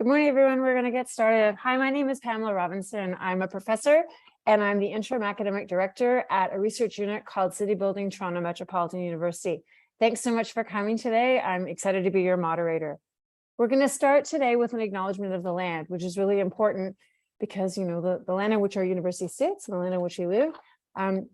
Good morning, everyone. We're going to get started. Hi, my name is Pamela Robinson. I'm a professor and I'm the interim academic director at a research unit called City Building Toronto Metropolitan University. Thanks so much for coming today. I'm excited to be your moderator. We're going to start today with an acknowledgement of the land, which is really important because, you know, the land in which our university sits and the land in which we live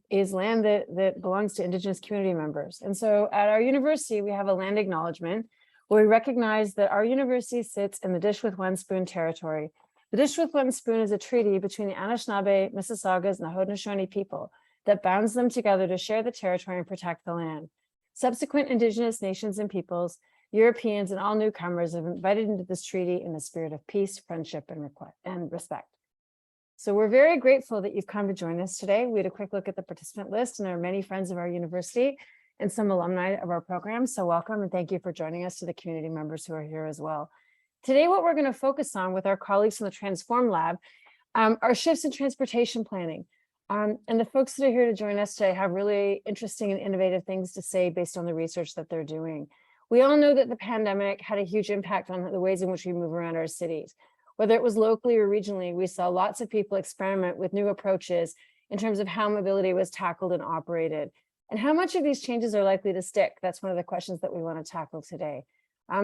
is land that belongs to Indigenous community members. And so at our university, we have a land acknowledgement where we recognize that our university sits in the Dish with One Spoon territory. The Dish with One Spoon is a treaty between the Anishinaabe, Mississaugas, and the Haudenosaunee people that bounds them together to share the territory and protect the land. Subsequent Indigenous nations and peoples, Europeans, and all newcomers have invited into this treaty in a spirit of peace, friendship, and respect. So we're very grateful that you've come to join us today. We had a quick look at the participant list, and there are many friends of our university and some alumni of our program. So welcome and thank you for joining us, to the community members who are here as well. Today, what we're going to focus on with our colleagues from the Transform Lab are shifts in transportation planning. And the folks that are here to join us today have really interesting and innovative things to say based on the research that they're doing. We all know that the pandemic had a huge impact on the ways in which we move around our cities. Whether it was locally or regionally, we saw lots of people experiment with new approaches in terms of how mobility was tackled and operated. And how much of these changes are likely to stick? That's one of the questions that we want to tackle today.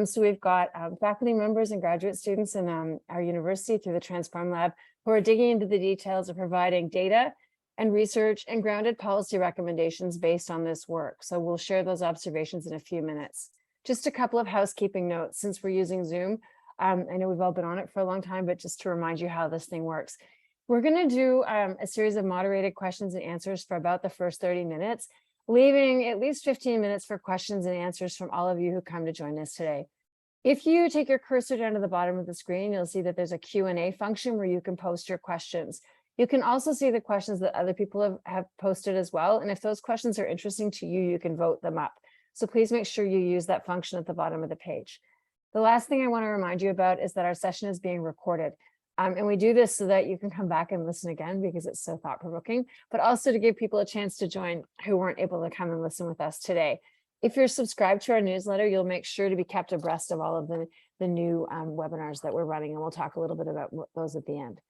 So we've got faculty members and graduate students in our university through the Transform Lab who are digging into the details of providing data and research and grounded policy recommendations based on this work. So we'll share those observations in a few minutes. Just a couple of housekeeping notes since we're using Zoom. I know we've all been on it for a long time, but just to remind you how this thing works. We're going to do a series of moderated questions and answers for about the first 30 minutes. Leaving at least 15 minutes for questions and answers from all of you who come to join us today. If you take your cursor down to the bottom of the screen, you'll see that there's a Q&A function where you can post your questions. You can also see the questions that other people have posted as well. And if those questions are interesting to you, you can vote them up. So please make sure you use that function at the bottom of the page. The last thing I want to remind you about is that our session is being recorded. And we do this so that you can come back and listen again because it's so thought-provoking, but also to give people a chance to join who weren't able to come and listen with us today. If you're subscribed to our newsletter, you'll make sure to be kept abreast of all of the new webinars that we're running, and we'll talk a little bit about those at the end.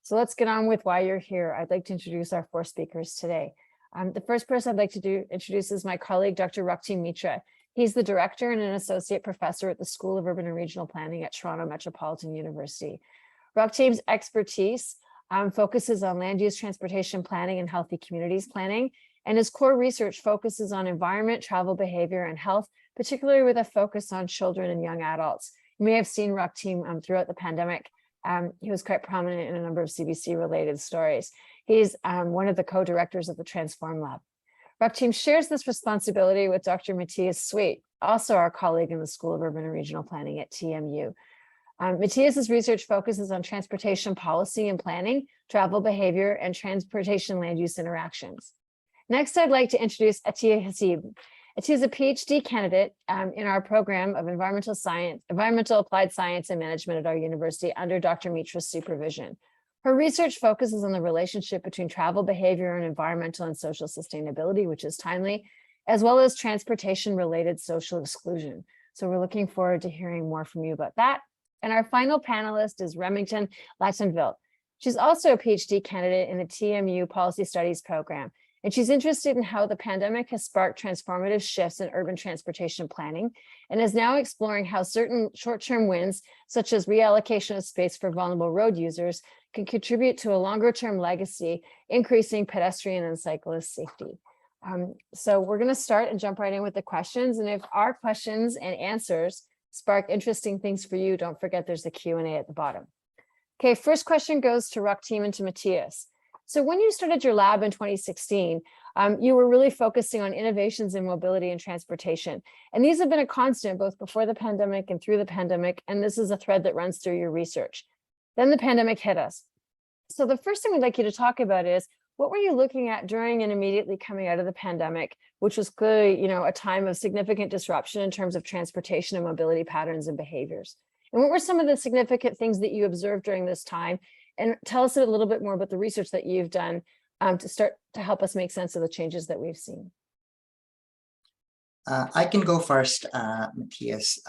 So let's get on with why you're here. I'd like to introduce our four speakers today. The first person I'd like to introduce is my colleague, Dr. Raktim Mitra. He's the director and an associate professor at the School of Urban and Regional Planning at Toronto Metropolitan University. Raktim's expertise focuses on land use, transportation planning, and healthy communities planning, and his core research focuses on environment, travel behavior, and health, particularly with a focus on children and young adults. You may have seen Raktim throughout the pandemic. He was quite prominent in a number of CBC-related stories. He's one of the co-directors of the Transform Lab. Raktim shares this responsibility with Dr. Matthias Sweet, also our colleague in the School of Urban and Regional Planning at TMU. Matthias's research focuses on transportation policy and planning, travel behavior, and transportation land use interactions. Next, I'd like to introduce Attiya Haseeb. Attiya is a PhD candidate in our program of environmental applied science and management at our university under Dr. Mitra's supervision. Her research focuses on the relationship between travel behavior and environmental and social sustainability, which is timely, as well as transportation-related social exclusion. So we're looking forward to hearing more from you about that. And our final panelist is Remington Latanville. She's also a PhD candidate in the TMU Policy Studies program, and she's interested in how the pandemic has sparked transformative shifts in urban transportation planning and is now exploring how certain short-term wins, such as reallocation of space for vulnerable road users, can contribute to a longer-term legacy, increasing pedestrian and cyclist safety. So we're going to start and jump right in with the questions. And if our questions and answers spark interesting things for you, don't forget there's a Q&A at the bottom. Okay, first question goes to Raktim and to Matthias. So when you started your lab in 2016, you were really focusing on innovations in mobility and transportation. And these have been a constant both before the pandemic and through the pandemic. And this is a thread that runs through your research. Then the pandemic hit us. So the first thing we'd like you to talk about is, what were you looking at during and immediately coming out of the pandemic, which was clearly, a time of significant disruption in terms of transportation and mobility patterns and behaviors? And what were some of the significant things that you observed during this time? And tell us a little bit more about the research that you've done to start to help us make sense of the changes that we've seen. I can go first, Matthias.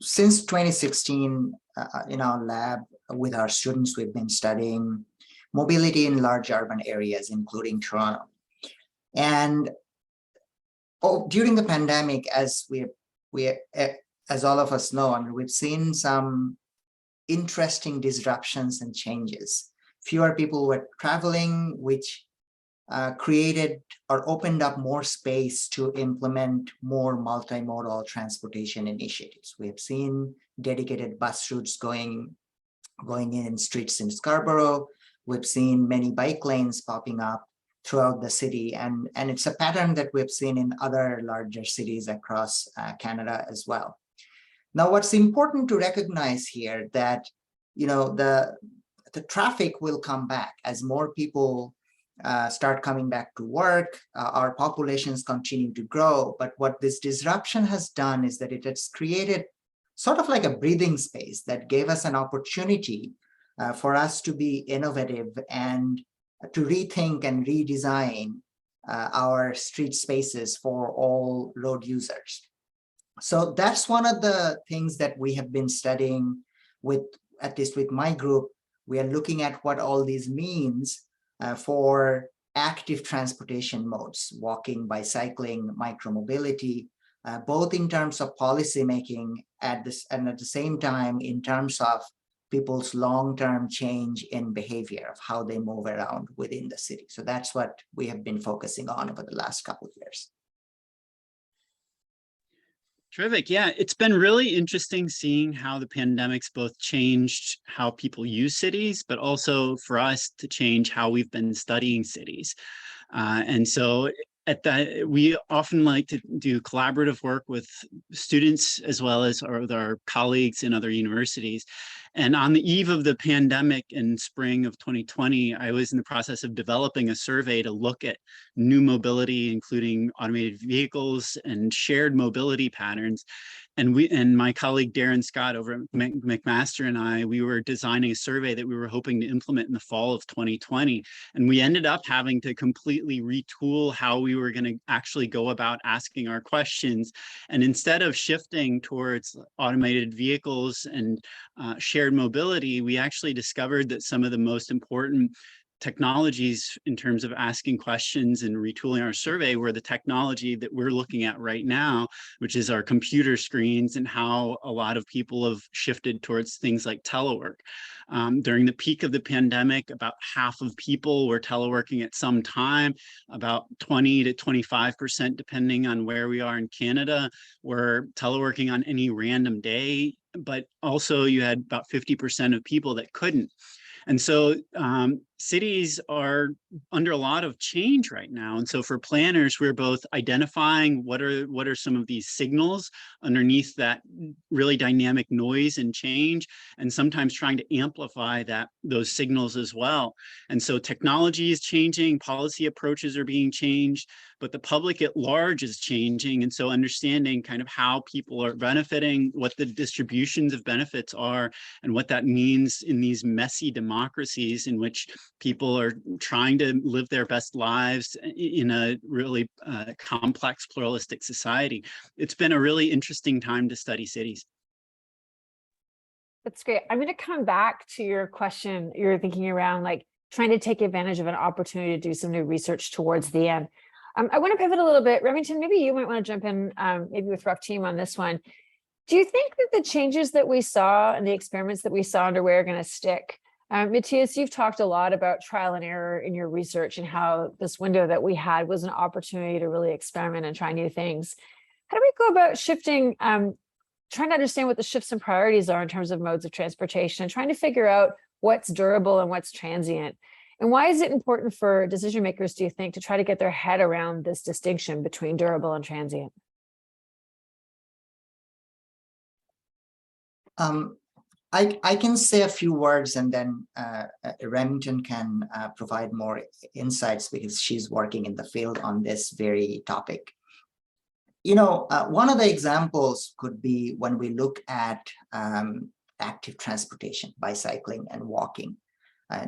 since 2016, in our lab with our students, we've been studying mobility in large urban areas, including Toronto. And during the pandemic, as as all of us know, I mean, we've seen some interesting disruptions and changes. Fewer people were traveling, which created or opened up more space to implement more multimodal transportation initiatives. We have seen dedicated bus routes going in streets in Scarborough. We've seen many bike lanes popping up throughout the city, and it's a pattern that we've seen in other larger cities across Canada as well. Now, what's important to recognize here that, you know, the traffic will come back as more people start coming back to work. Our populations continue to grow, but what this disruption has done is that it has created sort of like a breathing space that gave us an opportunity for us to be innovative and to rethink and redesign our street spaces for all road users. So that's one of the things that we have been studying with, at least with my group. We are looking at what all this means for active transportation modes, walking, bicycling, micromobility, both in terms of policy making and at the same time in terms of people's long-term change in behavior of how they move around within the city. So that's what we have been focusing on over the last couple of years. Terrific. Yeah, it's been really interesting seeing how the pandemic's both changed how people use cities, but also for us to change how we've been studying cities. And so at that, we often like to do collaborative work with students as well as with our colleagues in other universities. And on the eve of the pandemic in spring of 2020, I was in the process of developing a survey to look at new mobility, including automated vehicles and shared mobility patterns. And my colleague Darren Scott over at McMaster and I, we were designing a survey that we were hoping to implement in the fall of 2020. And we ended up having to completely retool how we were going to actually go about asking our questions. And instead of shifting towards automated vehicles and shared mobility, we actually discovered that some of the most important technologies in terms of asking questions and retooling our survey were the technology that we're looking at right now, which is our computer screens and how a lot of people have shifted towards things like telework. During the peak of the pandemic, about half of people were teleworking at some time, about 20 to 25%, depending on where we are in Canada, were teleworking on any random day, but also you had about 50% of people that couldn't. And so cities are under a lot of change right now. And so for planners, we're both identifying what are some of these signals underneath that really dynamic noise and change, and sometimes trying to amplify those signals as well. And so technology is changing, policy approaches are being changed, but the public at large is changing. And so understanding kind of how people are benefiting, what the distributions of benefits are, and what that means in these messy democracies in which people are trying to live their best lives in a really complex, pluralistic society. It's been a really interesting time to study cities. That's great. I'm going to come back to your question. You're thinking around like trying to take advantage of an opportunity to do some new research towards the end. I want to pivot a little bit. Remington, maybe you might want to jump in, maybe with Raktim on this one. Do you think that the changes that we saw and the experiments that we saw underway are going to stick? Matthias, you've talked a lot about trial and error in your research and how this window that we had was an opportunity to really experiment and try new things. How do we go about shifting, trying to understand what the shifts and priorities are in terms of modes of transportation and trying to figure out what's durable and what's transient? And why is it important for decision makers, do you think, to try to get their head around this distinction between durable and transient? I can say a few words and then Remington can provide more insights because she's working in the field on this very topic. You know, one of the examples could be when we look at active transportation, bicycling and walking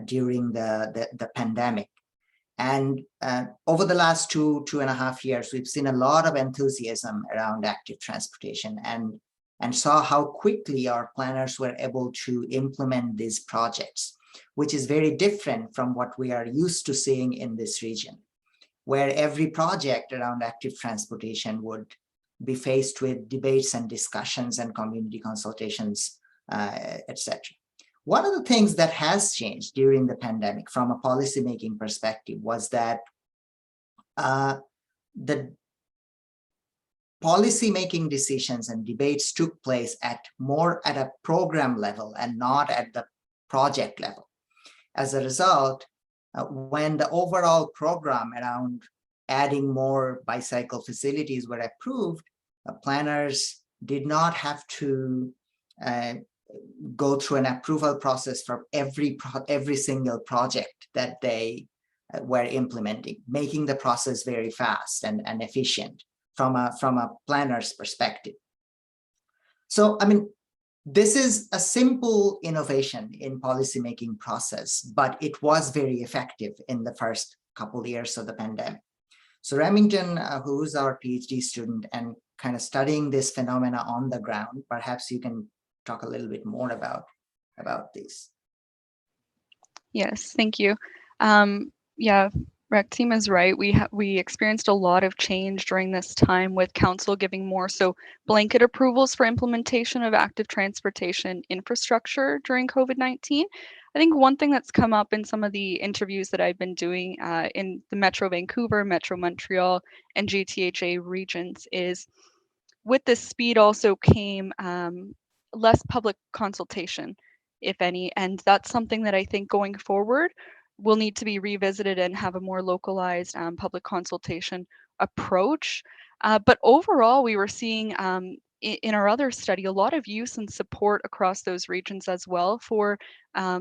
during the pandemic. And over the last two and a half years, we've seen a lot of enthusiasm around active transportation. And and saw how quickly our planners were able to implement these projects, which is very different from what we are used to seeing in this region, where every project around active transportation would be faced with debates and discussions and community consultations, etc. One of the things that has changed during the pandemic from a policymaking perspective was that the policymaking decisions and debates took place more at a program level and not at the project level. As a result, when the overall program around adding more bicycle facilities were approved, planners did not have to go through an approval process for every single project that they were implementing, making the process very fast and efficient from a planner's perspective. So, I mean, this is a simple innovation in policymaking process, but it was very effective in the first couple of years of the pandemic. So Remington, who's our PhD student and kind of studying this phenomena on the ground, perhaps you can talk a little bit more about this. Yes, thank you. Yeah, Raktim is right. We experienced a lot of change during this time, with council giving more so blanket approvals for implementation of active transportation infrastructure during COVID-19. I think one thing that's come up in some of the interviews that I've been doing in the Metro Vancouver, Metro Montreal, and GTHA regions is, with this speed also came less public consultation, if any, and that's something that I think going forward will need to be revisited and have a more localized public consultation approach. But overall, we were seeing in our other study a lot of use and support across those regions as well for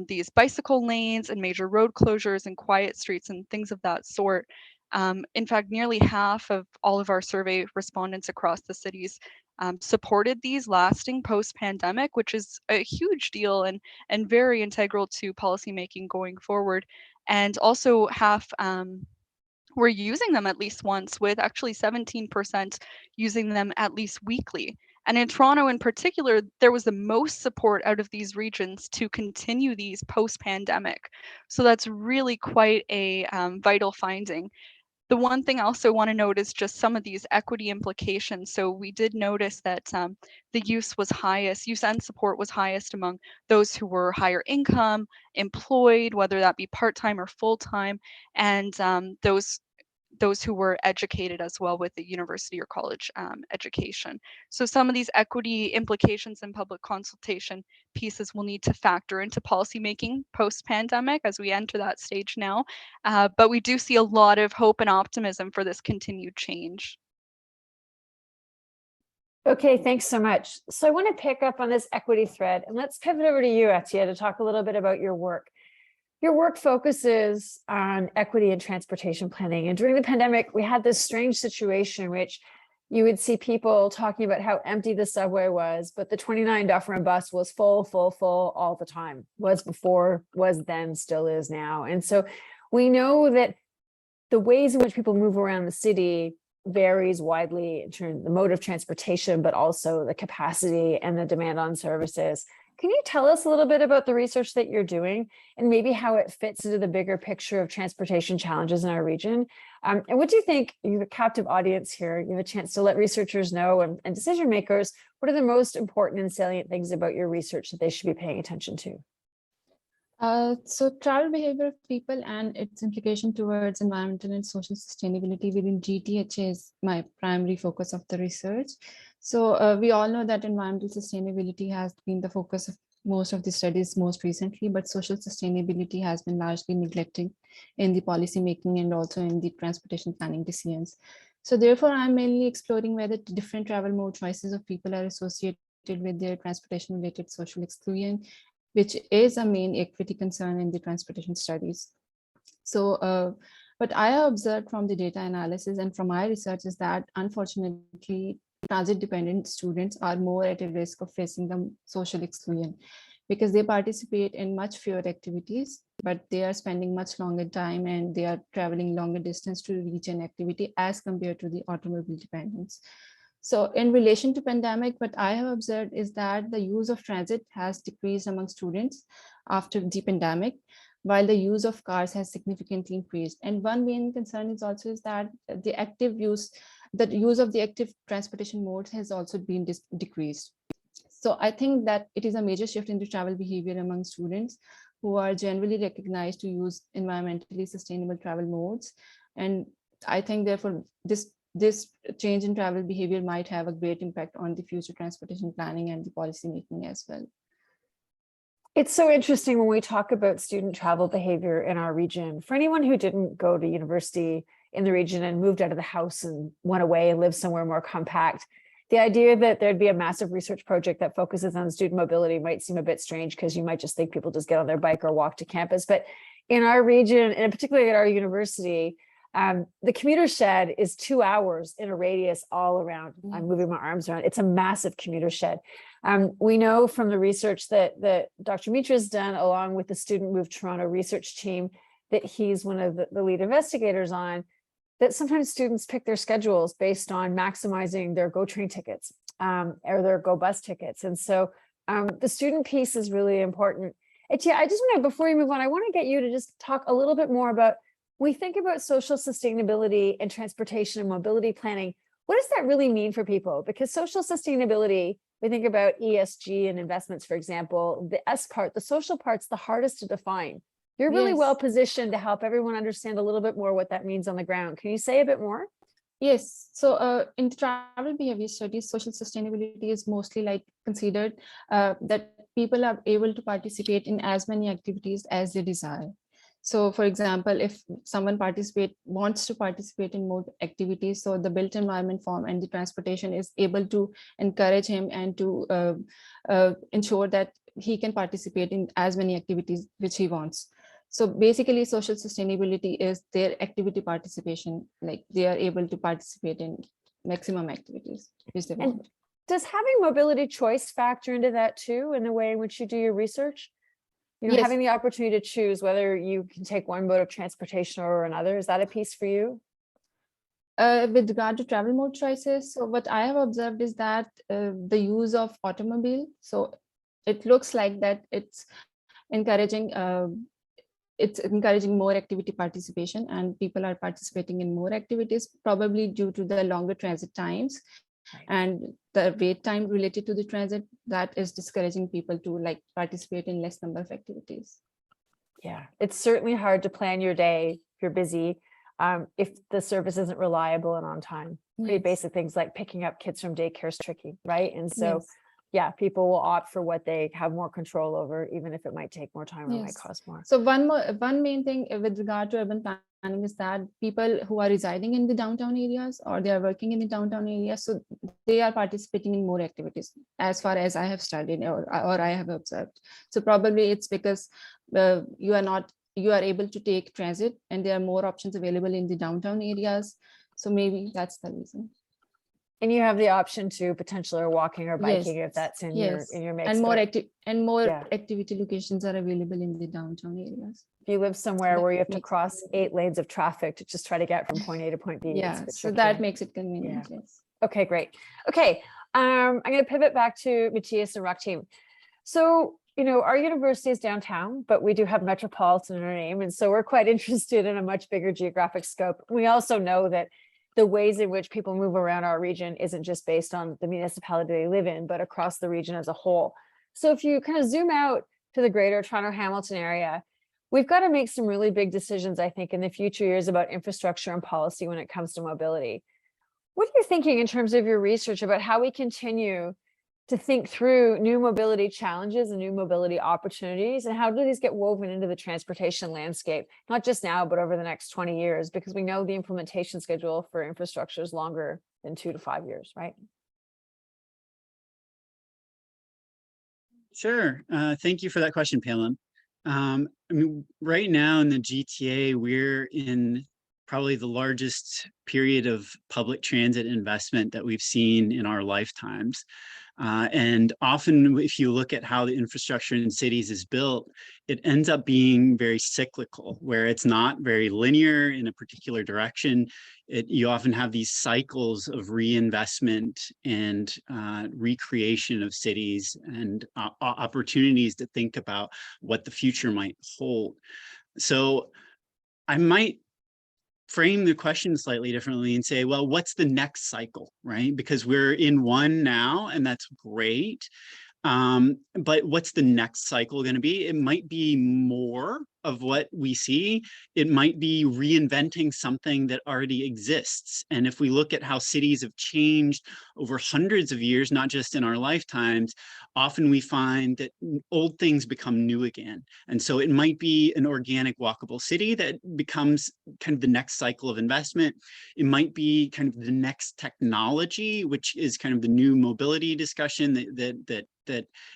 these bicycle lanes and major road closures and quiet streets and things of that sort. In fact, nearly half of all of our survey respondents across the cities supported these lasting post-pandemic, which is a huge deal and very integral to policymaking going forward. And also half were using them at least once, with actually 17% using them at least weekly. And in Toronto in particular, there was the most support out of these regions to continue these post-pandemic. So that's really quite a vital finding. The one thing I also want to note is just some of these equity implications. So we did notice that the use and support was highest among those who were higher income, employed, whether that be part-time or full-time, and those who were educated as well with the university or college education. So some of these equity implications and public consultation pieces will need to factor into policymaking post-pandemic as we enter that stage now. But we do see a lot of hope and optimism for this continued change. Okay, thanks so much. So I want to pick up on this equity thread, and let's pivot over to you, Attiya, to talk a little bit about your work. Your work focuses on equity and transportation planning. And during the pandemic, we had this strange situation in which you would see people talking about how empty the subway was, but the 29 Dufferin bus was full all the time. Was before, was then, still is now. And so we know that the ways in which people move around the city varies widely in terms of the mode of transportation, but also the capacity and the demand on services. Can you tell us a little bit about the research that you're doing and maybe how it fits into the bigger picture of transportation challenges in our region? And what do you think? You have a captive audience here. You have a chance to let researchers know and decision makers, what are the most important and salient things about your research that they should be paying attention to? So travel behavior of people and its implication towards environmental and social sustainability within GTHA is my primary focus of the research. So we all know that environmental sustainability has been the focus of most of the studies most recently, but social sustainability has been largely neglected in the policy making and also in the transportation planning decisions. So therefore, I'm mainly exploring whether different travel mode choices of people are associated with their transportation related social exclusion, which is a main equity concern in the transportation studies. So what I have observed from the data analysis and from my research is that unfortunately, transit-dependent students are more at a risk of facing the social exclusion because they participate in much fewer activities, but they are spending much longer time and they are traveling longer distance to reach an activity as compared to the automobile dependents. So in relation to pandemic, what I have observed is that the use of transit has decreased among students after the pandemic, while the use of cars has significantly increased. And one main concern is also is that the use of the active transportation modes has also been decreased. So I think that it is a major shift in the travel behavior among students who are generally recognized to use environmentally sustainable travel modes. And I think therefore this change in travel behavior might have a great impact on the future transportation planning and the policy making as well. It's so interesting when we talk about student travel behavior in our region. For anyone who didn't go to university in the region and moved out of the house and went away and lived somewhere more compact, the idea that there'd be a massive research project that focuses on student mobility might seem a bit strange, because you might just think people just get on their bike or walk to campus. But in our region, and particularly at our university, the commuter shed is 2 hours in a radius all around. I'm moving my arms around. It's a massive commuter shed. We know from the research that Dr. Mitra has done, along with the Student Move Toronto research team, that he's one of the lead investigators on, that sometimes students pick their schedules based on maximizing their GO train tickets or their GO bus tickets. And so the student piece is really important. Attiya, I just want to, before you move on, I want to get you to just talk a little bit more about, when we think about social sustainability and transportation and mobility planning, what does that really mean for people? Because social sustainability, we think about ESG and investments, for example, the S part, the social part's the hardest to define. You're really well positioned to help everyone understand a little bit more what that means on the ground. Can you say a bit more? Yes. So in travel behavior studies, social sustainability is mostly like considered that people are able to participate in as many activities as they desire. So for example, if someone wants to participate in more activities, so the built environment form and the transportation is able to encourage him and to ensure that he can participate in as many activities which he wants. So basically, social sustainability is their activity participation, like they are able to participate in maximum activities which they want. Does having mobility choice factor into that too, in the way in which you do your research? You know, Yes. having the opportunity to choose whether you can take one mode of transportation or another, is that a piece for you? With regard to travel mode choices, so what I have observed is that the use of automobile, so it looks like that it's encouraging more activity participation, and people are participating in more activities, probably due to the longer transit times. Right. And the wait time related to the transit, that is discouraging people to like participate in less number of activities. Yeah, it's certainly hard to plan your day if you're busy, if the service isn't reliable and on time. Pretty basic things like picking up kids from daycare is tricky, right? And so yeah, people will opt for what they have more control over, even if it might take more time or might cost more. So one main thing with regard to urban planning is that people who are residing in the downtown areas or they are working in the downtown areas, so they are participating in more activities as far as I have studied or I have observed. So probably it's because you are able to take transit and there are more options available in the downtown areas. So maybe that's the reason. And you have the option to potentially walking or biking if that's in your mix. And more activity locations are available in the downtown areas. If you live somewhere where you have to cross 8 lanes of traffic to just try to get from point A to point B. Yeah, so that makes it convenient. Yeah. Yes. Okay, great. Okay, I'm going to pivot back to Matthias and Raktim. So, you know, our university is downtown, but we do have metropolitan in our name. And so we're quite interested in a much bigger geographic scope. We also know that the ways in which people move around our region isn't just based on the municipality they live in, but across the region as a whole. So if you kind of zoom out to the greater Toronto Hamilton area, we've got to make some really big decisions, I think, in the future years about infrastructure and policy when it comes to mobility. What are you thinking in terms of your research about how we continue to think through new mobility challenges and new mobility opportunities, and how do these get woven into the transportation landscape, not just now, but over the next 20 years, because we know the implementation schedule for infrastructure is longer than 2 to 5 years, right? Sure. Thank you for that question, Palin. I mean, right now in the GTA, we're in probably the largest period of public transit investment that we've seen in our lifetimes. And often if you look at how the infrastructure in cities is built, it ends up being very cyclical, where it's not very linear in a particular direction. You often have these cycles of reinvestment and recreation of cities and opportunities to think about what the future might hold. So I might frame the question slightly differently and say, well, what's the next cycle, right? Because we're in one now, and that's great. But what's the next cycle going to be? It might be more of what we see. It might be reinventing something that already exists. And if we look at how cities have changed over hundreds of years, not just in our lifetimes, often we find that old things become new again. And so it might be an organic walkable city that becomes kind of the next cycle of investment. It might be kind of the next technology, which is kind of the new mobility discussion that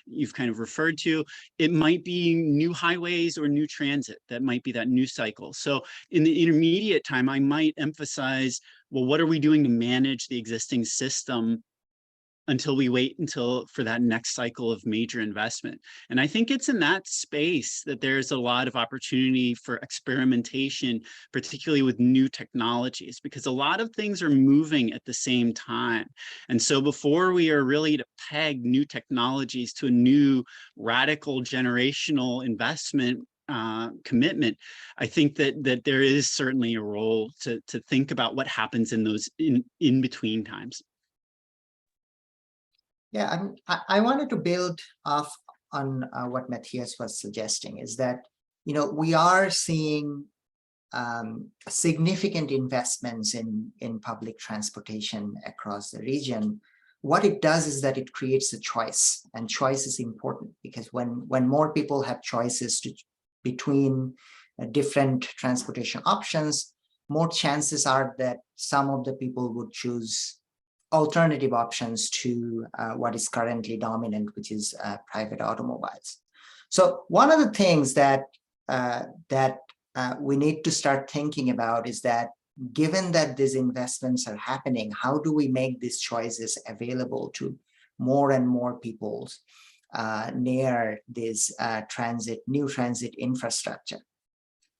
you've kind of referred to. It might be new highways or new transit. That might be that new cycle. So in the intermediate time, I might emphasize, well, what are we doing to manage the existing system until we wait for that next cycle of major investment? And I think it's in that space that there's a lot of opportunity for experimentation, particularly with new technologies, because a lot of things are moving at the same time. And so before we are really to peg new technologies to a new radical generational investment commitment, I think that there is certainly a role to think about what happens in those in between times. Yeah, I wanted to build off on what Matthias was suggesting, is that, we are seeing significant investments in public transportation across the region. What it does is that it creates a choice, and choice is important, because when more people have choices between different transportation options, more chances are that some of the people would choose alternative options to what is currently dominant, which is private automobiles. So one of the things that we need to start thinking about is that, given that these investments are happening, how do we make these choices available to more and more people near this new transit infrastructure?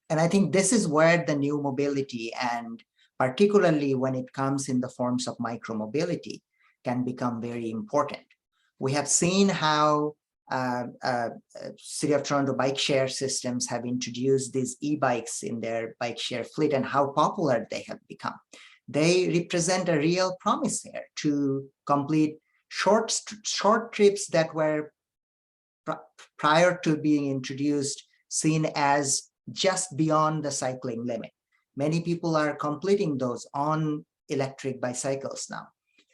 And I think this is where the new mobility, and particularly when it comes in the forms of micromobility, can become very important. We have seen how City of Toronto bike share systems have introduced these e-bikes in their bike share fleet, and how popular they have become. They represent a real promise here to complete short trips that were prior to being introduced seen as just beyond the cycling limit. Many people are completing those on electric bicycles now.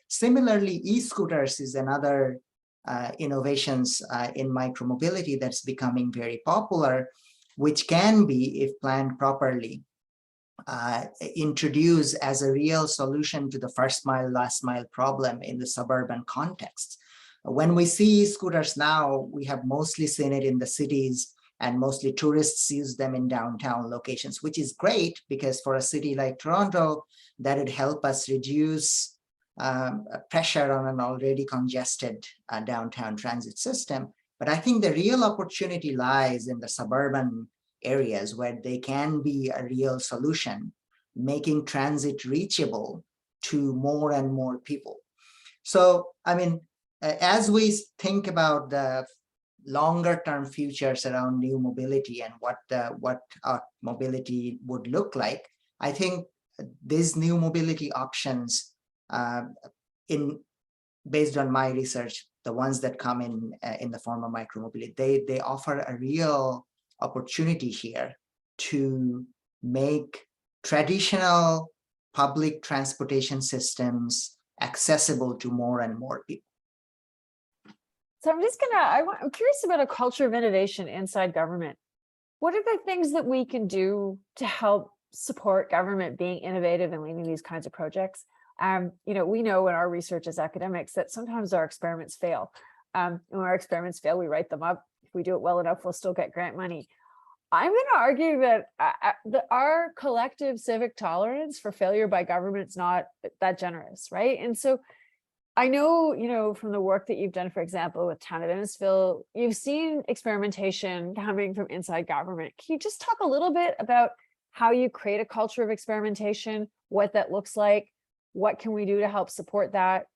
Similarly, e-scooters is another innovations in micromobility that's becoming very popular, which can be, if planned properly, introduced as a real solution to the first mile, last mile problem in the suburban context. When we see scooters now, we have mostly seen it in the cities, and mostly tourists use them in downtown locations, which is great, because for a city like Toronto, that would help us reduce pressure on an already congested downtown transit system. But I think the real opportunity lies in the suburban areas, where they can be a real solution, making transit reachable to more and more people. So, I mean, as we think about the longer term futures around new mobility and what our mobility would look like, I think these new mobility options, based on my research, the ones that come in the form of micromobility, they offer a real opportunity here to make traditional public transportation systems accessible to more and more people. So I'm curious about a culture of innovation inside government. What are the things that we can do to help support government being innovative and leading these kinds of projects? We know in our research as academics that sometimes our experiments fail. When our experiments fail, we write them up. If we do it well enough, we'll still get grant money. I'm going to argue that our collective civic tolerance for failure by government is not that generous, right? And so I know, from the work that you've done, for example, with Town of Innisfil, you've seen experimentation coming from inside government. Can you just talk a little bit about how you create a culture of experimentation, what that looks like? What can we do to help support that?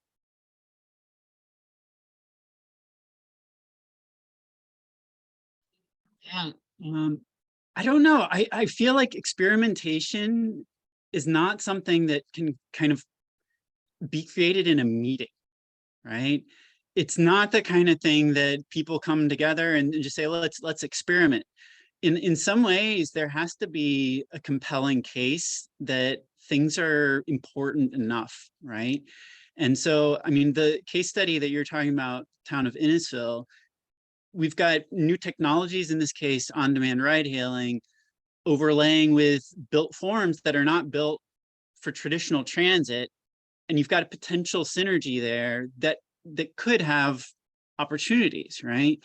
Yeah, I don't know. I feel like experimentation is not something that can kind of be created in a meeting, right? It's not the kind of thing that people come together and just say, let's experiment. In some ways, there has to be a compelling case that things are important enough, right? And so, I mean, the case study that you're talking about, Town of Innisfil, we've got new technologies, in this case, on-demand ride-hailing, overlaying with built forms that are not built for traditional transit. And you've got a potential synergy there that could have opportunities, right?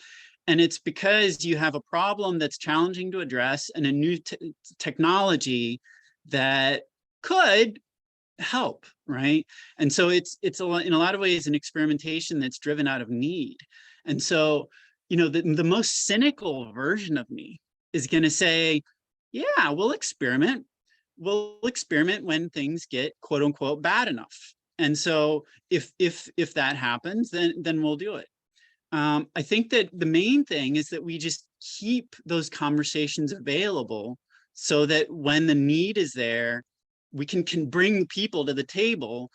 And it's because you have a problem that's challenging to address and a new technology that could help, right? And so it's in a lot of ways an experimentation that's driven out of need. And so, the most cynical version of me is going to say, yeah, we'll experiment. We'll experiment when things get quote unquote bad enough. And so if that happens, then we'll do it. I think that the main thing is that we just keep those conversations available so that when the need is there, we can bring people to the table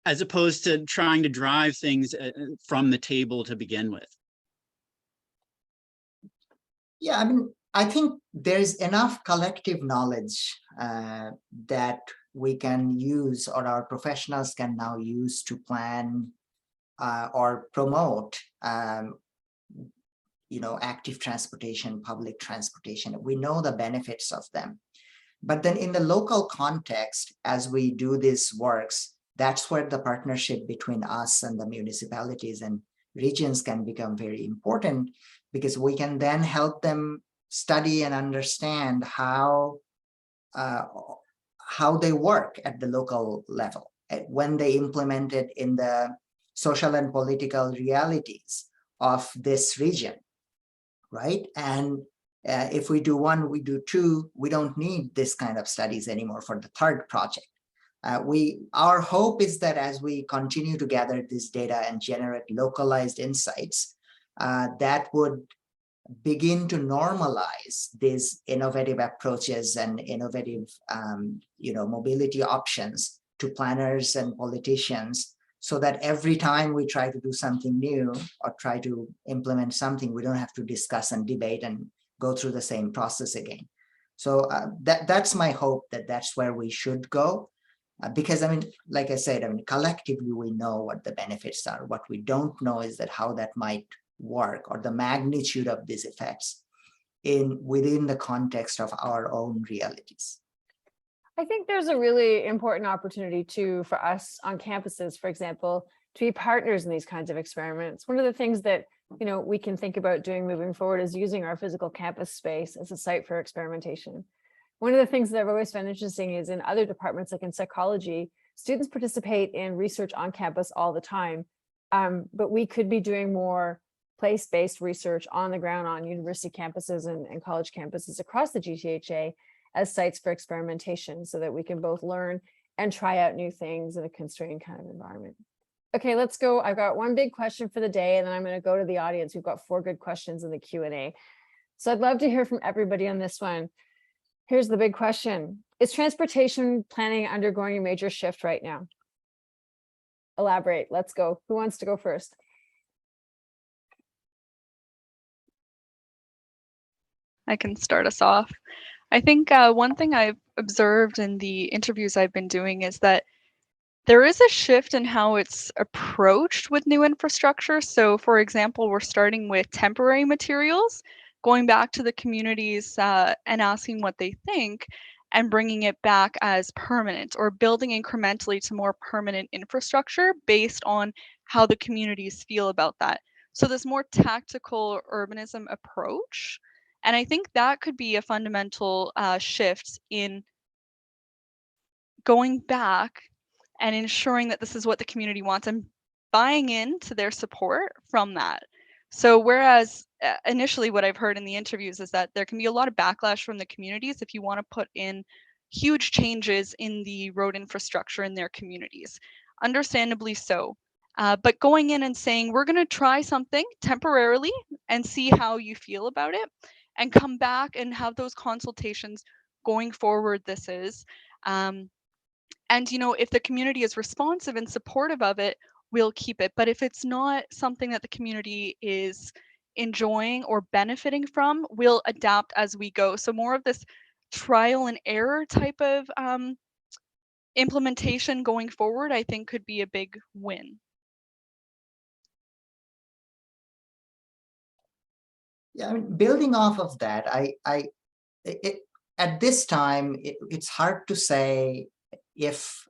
as opposed to trying to drive things from the table to begin with. Yeah, I mean, I think there's enough collective knowledge that we can use, or our professionals can now use, to plan or promote active transportation, public transportation. We know the benefits of them. But then in the local context, as we do these works, that's where the partnership between us and the municipalities and regions can become very important, because we can then help them study and understand how they work at the local level, when they implement it in the social and political realities of this region, right? And if we do one, we do two, we don't need this kind of studies anymore for the third project. Our hope is that as we continue to gather this data and generate localized insights, that would begin to normalize these innovative approaches and innovative mobility options to planners and politicians, so that every time we try to do something new or try to implement something, we don't have to discuss and debate and go through the same process again. So that's my hope, that that's where we should go. Because I mean, like I said, collectively we know what the benefits are. What we don't know is that how that might work, or the magnitude of these effects within the context of our own realities. I think there's a really important opportunity too for us on campuses, for example, to be partners in these kinds of experiments. One of the things that we can think about doing moving forward is using our physical campus space as a site for experimentation. One of the things that I've always found interesting is in other departments, like in psychology, students participate in research on campus all the time, but we could be doing more place-based research on the ground on university campuses and college campuses across the GTHA as sites for experimentation, so that we can both learn and try out new things in a constrained kind of environment. Okay, let's go. I've got one big question for the day, and then I'm going to go to the audience. We've got 4 good questions in the Q&A. So I'd love to hear from everybody on this one. Here's the big question. Is transportation planning undergoing a major shift right now? Elaborate. Let's go. Who wants to go first? I can start us off. I think one thing I've observed in the interviews I've been doing is that there is a shift in how it's approached with new infrastructure. So for example, we're starting with temporary materials, going back to the communities and asking what they think, and bringing it back as permanent, or building incrementally to more permanent infrastructure based on how the communities feel about that. So this more tactical urbanism approach. And I think that could be a fundamental shift in going back and ensuring that this is what the community wants, and buying into their support from that. So whereas initially what I've heard in the interviews is that there can be a lot of backlash from the communities if you want to put in huge changes in the road infrastructure in their communities. Understandably so. But going in and saying, we're going to try something temporarily and see how you feel about it, and come back and have those consultations going forward. This is, and if the community is responsive and supportive of it, we'll keep it. But if it's not something that the community is enjoying or benefiting from, we'll adapt as we go. So more of this trial and error type of implementation going forward, I think could be a big win. Yeah, I mean, building off of that, at this time, it's hard to say if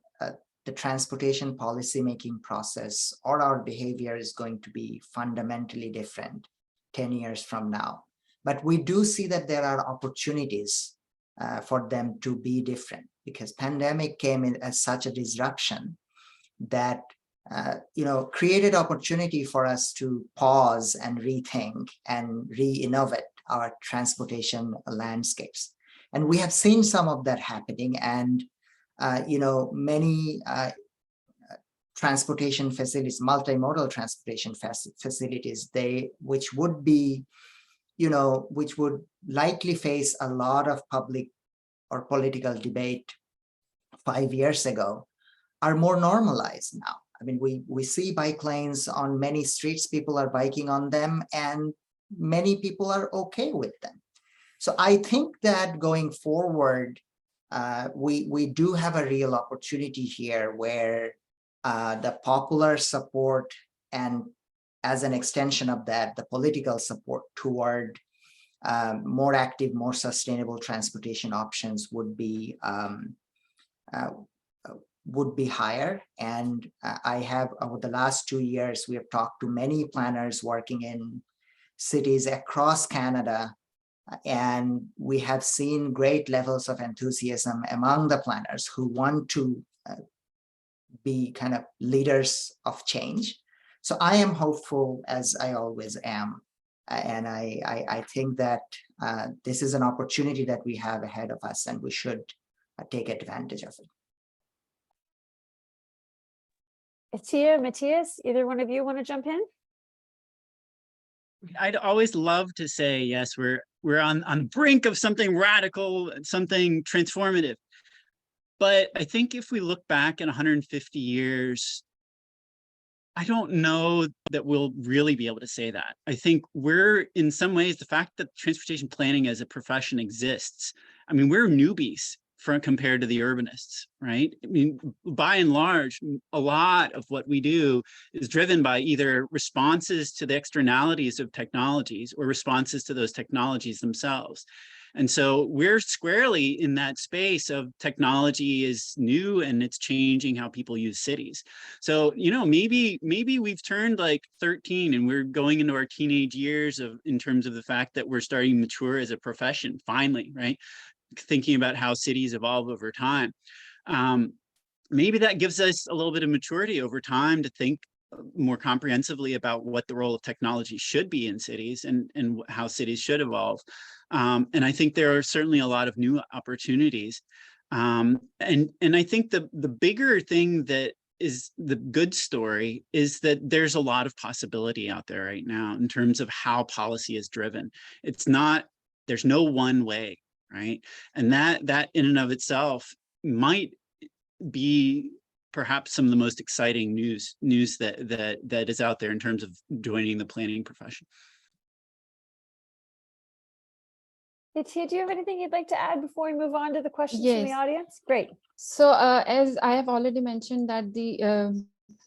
the transportation policy making process or our behavior is going to be fundamentally different 10 years from now. But we do see that there are opportunities for them to be different, because pandemic came in as such a disruption that created opportunity for us to pause and rethink and re-innovate our transportation landscapes. And we have seen some of that happening, and many transportation facilities, multimodal transportation facilities, which would likely face a lot of public or political debate 5 years ago, are more normalized now. I mean, we see bike lanes on many streets, people are biking on them, and many people are okay with them. So I think that going forward, we do have a real opportunity here where the popular support, and as an extension of that, the political support toward more active, more sustainable transportation options would be higher. And I have, over the last 2 years, we have talked to many planners working in cities across Canada, and we have seen great levels of enthusiasm among the planners who want to be kind of leaders of change. So I am hopeful, as I always am, and I think that this is an opportunity that we have ahead of us, and we should take advantage of it. Attiya, Matthias, either one of you want to jump in? I'd always love to say, yes, we're on the brink of something radical, something transformative. But I think if we look back at 150 years, I don't know that we'll really be able to say that. I think we're, in some ways, the fact that transportation planning as a profession exists, I mean, we're newbies compared to the urbanists, right? I mean, by and large, a lot of what we do is driven by either responses to the externalities of technologies or responses to those technologies themselves. And so we're squarely in that space of technology is new and it's changing how people use cities. So, maybe we've turned like 13 and we're going into our teenage years in terms of the fact that we're starting to mature as a profession, finally, right? Thinking about how cities evolve over time. Maybe that gives us a little bit of maturity over time to think more comprehensively about what the role of technology should be in cities and how cities should evolve. And I think there are certainly a lot of new opportunities. And I think the bigger thing that is the good story is that there's a lot of possibility out there right now in terms of how policy is driven. There's no one way, right? And that in and of itself might be perhaps some of the most exciting news that is out there in terms of joining the planning profession. Attiya, do you have anything you'd like to add before we move on to the questions from the Yes. audience? Great. So as I have already mentioned that the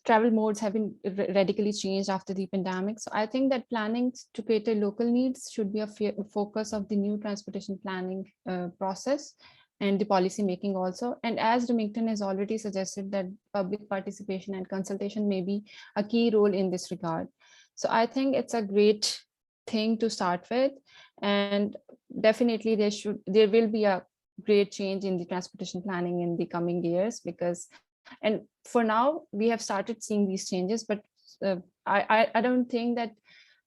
travel modes have been radically changed after the pandemic. So I think that planning to cater local needs should be a focus of the new transportation planning process and the policy making also. And as Remington has already suggested that public participation and consultation may be a key role in this regard. So I think it's a great thing to start with, and definitely there will be a great change in the transportation planning in the coming years, because, and for now we have started seeing these changes, but I don't think that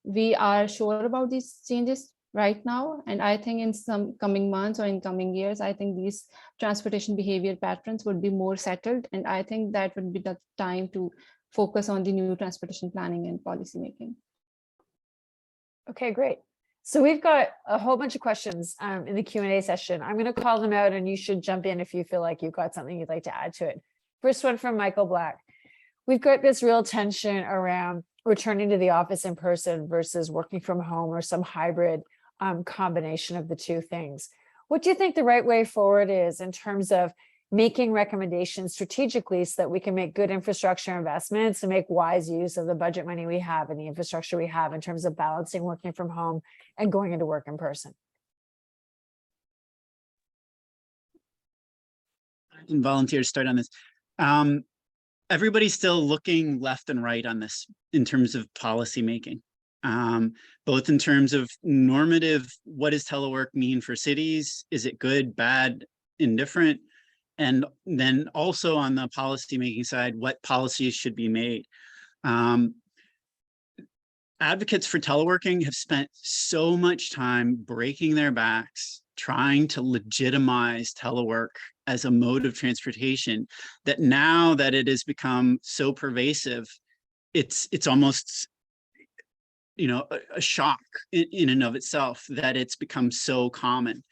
we are sure about these changes right now. And I think in some coming months or in coming years, I think these transportation behavior patterns would be more settled. And I think that would be the time to focus on the new transportation planning and policy making. Okay, great. So we've got a whole bunch of questions in the Q&A session. I'm going to call them out and you should jump in if you feel like you've got something you'd like to add to it. First one from Michael Black. We've got this real tension around returning to the office in person versus working from home or some hybrid combination of the two things. What do you think the right way forward is in terms of making recommendations strategically so that we can make good infrastructure investments and make wise use of the budget money we have and the infrastructure we have in terms of balancing working from home and going into work in person? I can volunteer to start on this. Everybody's still looking left and right on this in terms of policy making, both in terms of normative, what does telework mean for cities? Is it good, bad, indifferent? And then also on the policy making side, what policies should be made? Advocates for teleworking have spent so much time breaking their backs, trying to legitimize telework as a mode of transportation, that now that it has become so pervasive, it's almost, you know, a shock in and of itself that it's become so common.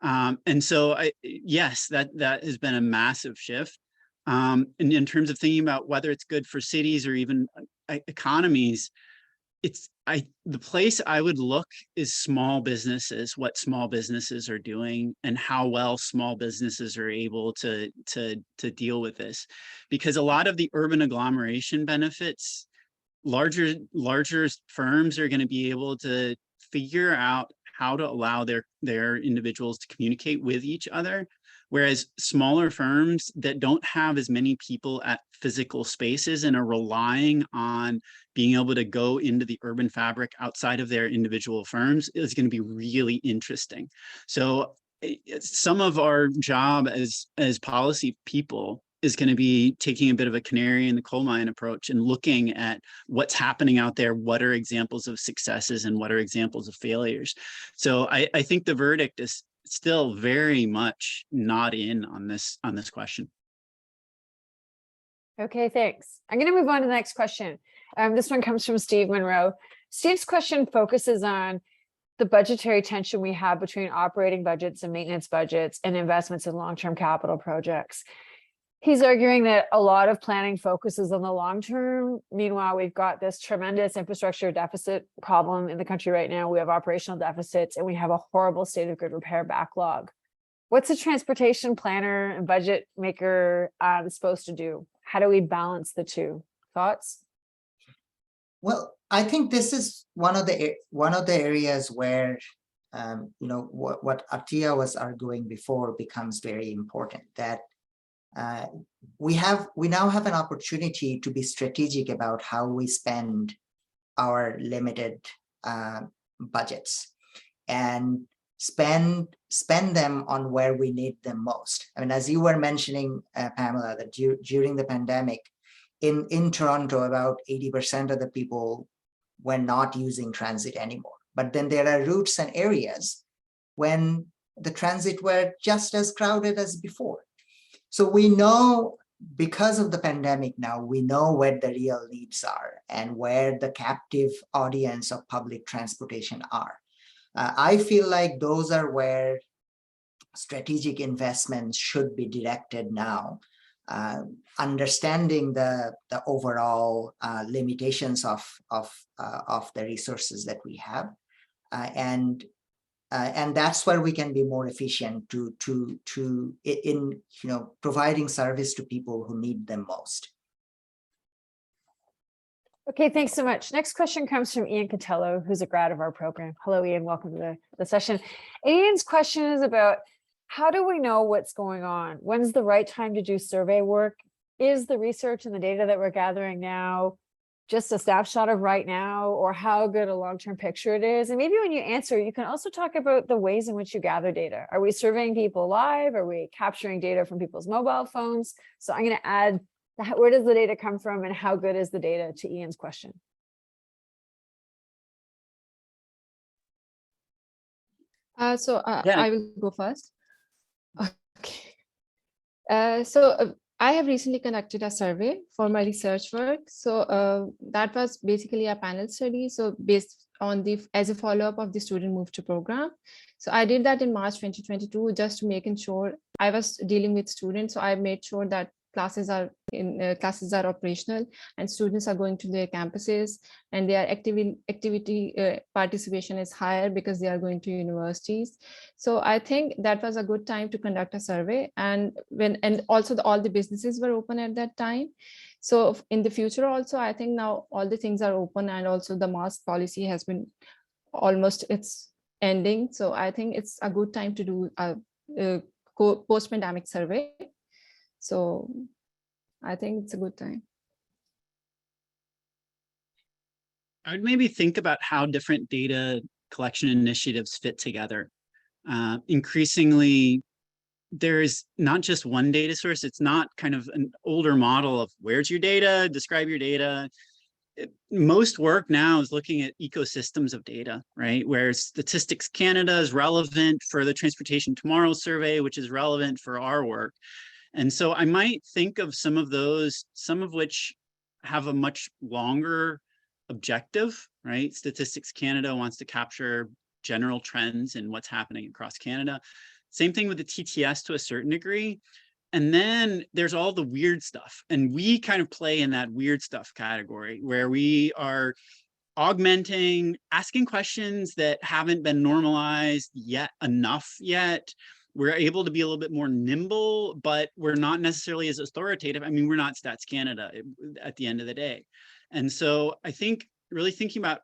And so yes, that has been a massive shift. And in terms of thinking about whether it's good for cities or even economies, the place I would look is small businesses, what small businesses are doing and how well small businesses are able to deal with this. Because a lot of the urban agglomeration benefits, larger firms are going to be able to figure out how to allow their individuals to communicate with each other. Whereas smaller firms that don't have as many people at physical spaces and are relying on being able to go into the urban fabric outside of their individual firms is going to be really interesting. So some of our job as policy people is going to be taking a bit of a canary in the coal mine approach and looking at what's happening out there, what are examples of successes and what are examples of failures. So I think the verdict is still very much not in on this question. Okay, thanks. I'm going to move on to the next question. This one comes from Steve Monroe. Steve's question focuses on the budgetary tension we have between operating budgets and maintenance budgets and investments in long-term capital projects. He's arguing that a lot of planning focuses on the long term. Meanwhile, we've got this tremendous infrastructure deficit problem in the country right now. We have operational deficits and we have a horrible state of grid repair backlog. What's a transportation planner and budget maker supposed to do? How do we balance the two? Thoughts? Well, I think this is one of the areas where you know, what Attiya was arguing before becomes very important, that we now have an opportunity to be strategic about how we spend our limited budgets and spend them on where we need them most. I mean, as you were mentioning, Pamela, that during the pandemic in Toronto, about 80% of the people were not using transit anymore. But then there are routes and areas when the transit were just as crowded as before. So we know, because of the pandemic now, we know where the real needs are and where the captive audience of public transportation are. I feel like those are where strategic investments should be directed now, understanding the overall limitations of the resources that we have, and that's where we can be more efficient in providing service to people who need them most. Okay, thanks so much. Next question comes from Ian Catello, who's a grad of our program. Hello, Ian, welcome to the session. Ian's question is about, how do we know what's going on? When's the right time to do survey work? Is the research and the data that we're gathering now just a snapshot of right now, or how good a long-term picture it is? And maybe when you answer, you can also talk about the ways in which you gather data. Are we surveying people live? Are we capturing data from people's mobile phones? So I'm going to add Where does the data come from and how good is the data, to Ian's question? Yeah. I will go first. Okay. I have recently conducted a survey for my research work. So that was basically a panel study. So based on as a follow-up of the student move to program. So I did that in March 2022, just to making sure I was dealing with students. So I made sure that classes are operational and students are going to their campuses and their activity participation is higher because they are going to universities. So I think that was a good time to conduct a survey, and also all the businesses were open at that time. So in the future also, I think now all the things are open, and also the mask policy has been it's ending. So I think it's a good time to do a post-pandemic survey. So I think it's a good time. I would maybe think about how different data collection initiatives fit together. Increasingly, there's not just one data source. It's not kind of an older model of where's your data, describe your data. Most work now is looking at ecosystems of data, right? Where Statistics Canada is relevant for the Transportation Tomorrow survey, which is relevant for our work. And so I might think of some of those, some of which have a much longer objective, right? Statistics Canada wants to capture general trends in what's happening across Canada. Same thing with the TTS to a certain degree. And then there's all the weird stuff. And we kind of play in that weird stuff category where we are augmenting, asking questions that haven't been normalized enough yet. We're able to be a little bit more nimble, but we're not necessarily as authoritative. I mean, we're not Stats Canada at the end of the day. And so I think really thinking about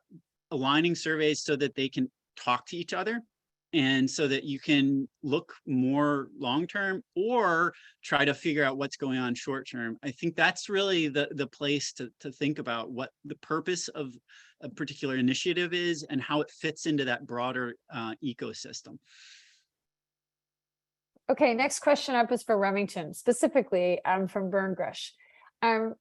aligning surveys so that they can talk to each other and so that you can look more long-term or try to figure out what's going on short-term. I think that's really the place to think about what the purpose of a particular initiative is and how it fits into that broader ecosystem. Okay, next question up is for Remington, specifically from Burngrush. And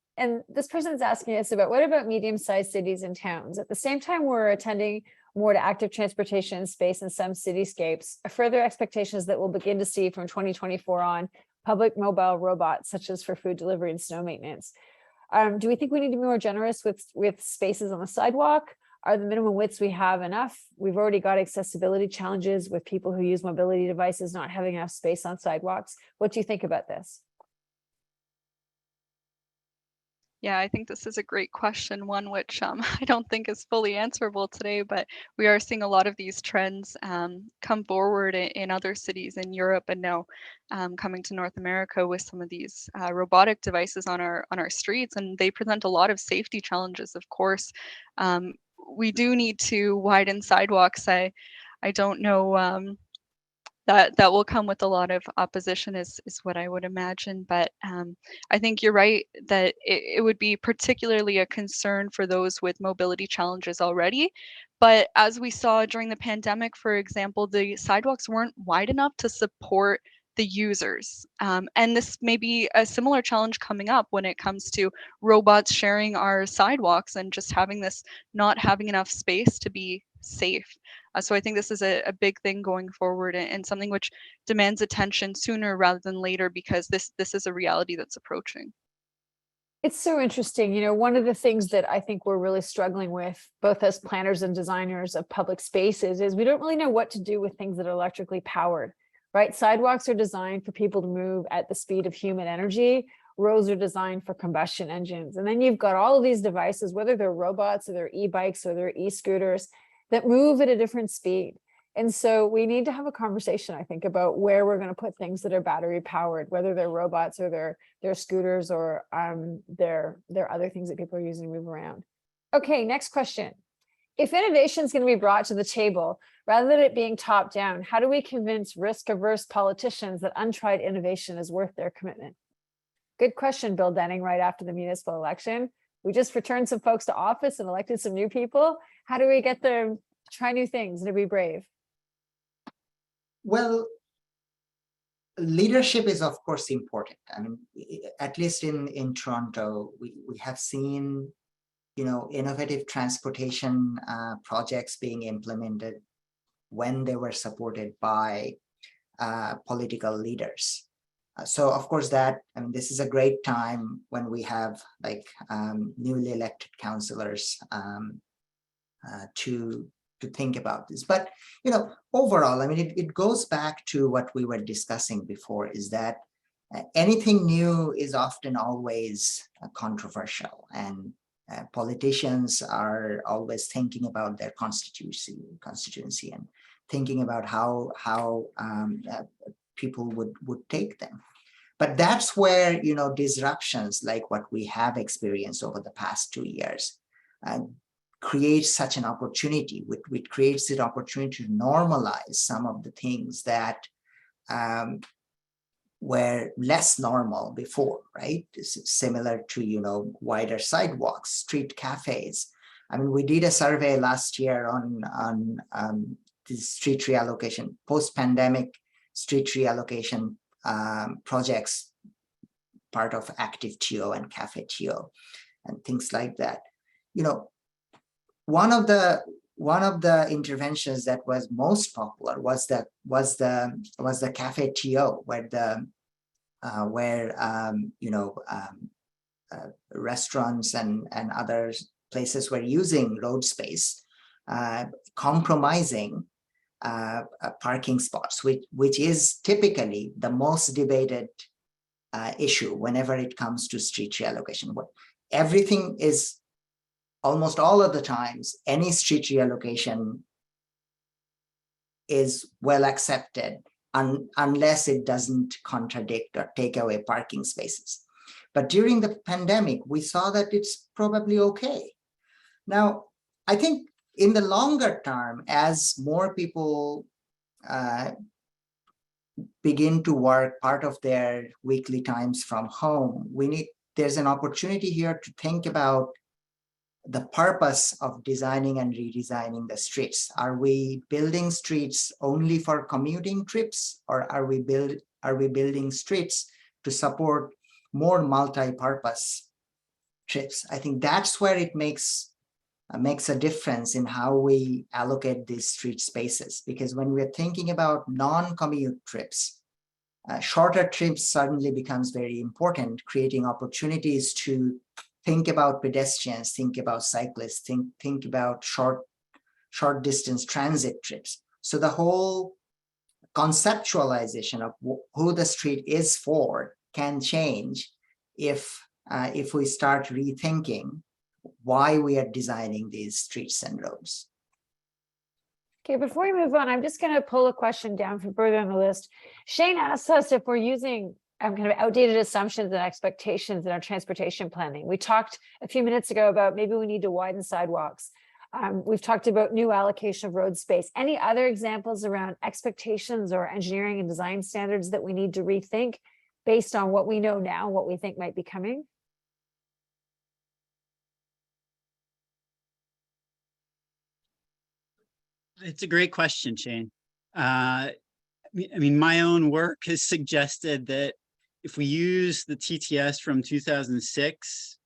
this person is asking us about, what about medium-sized cities and towns? At the same time, we're attending more to active transportation space in some cityscapes. A further expectation is that we'll begin to see from 2024 on public mobile robots, such as for food delivery and snow maintenance. Do we think we need to be more generous with spaces on the sidewalk? Are the minimum widths we have enough? We've already got accessibility challenges with people who use mobility devices not having enough space on sidewalks. What do you think about this? Yeah, I think this is a great question, one which I don't think is fully answerable today, but we are seeing a lot of these trends come forward in other cities in Europe and now coming to North America with some of these robotic devices on our streets, and they present a lot of safety challenges, of course. We do need to widen sidewalks. I don't know that will come with a lot of opposition is what I would imagine. But I think you're right that it would be particularly a concern for those with mobility challenges already. But as we saw during the pandemic, for example, the sidewalks weren't wide enough to support the users. And this may be a similar challenge coming up when it comes to robots sharing our sidewalks and just having this not having enough space to be safe. So I think this is a big thing going forward and something which demands attention sooner rather than later, because this is a reality that's approaching. It's so interesting. You know, one of the things that I think we're really struggling with, both as planners and designers of public spaces, is we don't really know what to do with things that are electrically powered, right? Sidewalks are designed for people to move at the speed of human energy. Roads are designed for combustion engines. And then you've got all of these devices, whether they're robots or they're e-bikes or they're e-scooters, that move at a different speed. And so we need to have a conversation, I think, about where we're going to put things that are battery powered, whether they're robots or they're scooters or they're other things that people are using to move around. Okay, next question. If innovation is going to be brought to the table, rather than it being top down, how do we convince risk-averse politicians that untried innovation is worth their commitment? Good question, Bill Denning, right after the municipal election. We just returned some folks to office and elected some new people. How do we get them to try new things and to be brave? Well, leadership is, of course, important. I mean, at least in Toronto, we have seen, innovative transportation projects being implemented when they were supported by political leaders. So, of course, this is a great time when we have newly elected councillors to think about this. But, overall, it goes back to what we were discussing before, is that anything new is often always controversial, and politicians are always thinking about their constituency and thinking about how people would take them. But that's where, disruptions like what we have experienced over the past 2 years creates such an opportunity, which creates the opportunity to normalize some of the things that were less normal before, right? This is similar to, wider sidewalks, street cafes. We did a survey last year on the street reallocation, post-pandemic street reallocation projects, part of Active TO and Cafe TO and things like that. One of the interventions that was most popular was the Cafe TO, where restaurants and other places were using road space, compromising parking spots, which is typically the most debated issue whenever it comes to street reallocation. Everything is, almost all of the times, any street reallocation is well accepted unless it doesn't contradict or take away parking spaces. But during the pandemic, we saw that it's probably okay. Now, I think in the longer term, as more people begin to work part of their weekly times from home, there's an opportunity here to think about the purpose of designing and redesigning the streets. Are we building streets only for commuting trips, or are we building streets to support more multi-purpose trips? I think that's where it makes a difference in how we allocate these street spaces, because when we're thinking about non-commute trips, shorter trips suddenly becomes very important, creating opportunities to think about pedestrians, think about cyclists, think about short distance transit trips. So the whole conceptualization of who the street is for can change if we start rethinking why we are designing these streets and roads. Okay, before we move on, I'm just going to pull a question down from further on the list. Shane asked us if we're using kind of outdated assumptions and expectations in our transportation planning. We talked a few minutes ago about maybe we need to widen sidewalks. We've talked about new allocation of road space. Any other examples around expectations or engineering and design standards that we need to rethink based on what we know now, what we think might be coming? It's a great question, Shane. I mean, my own work has suggested that if we use the TTS from 2006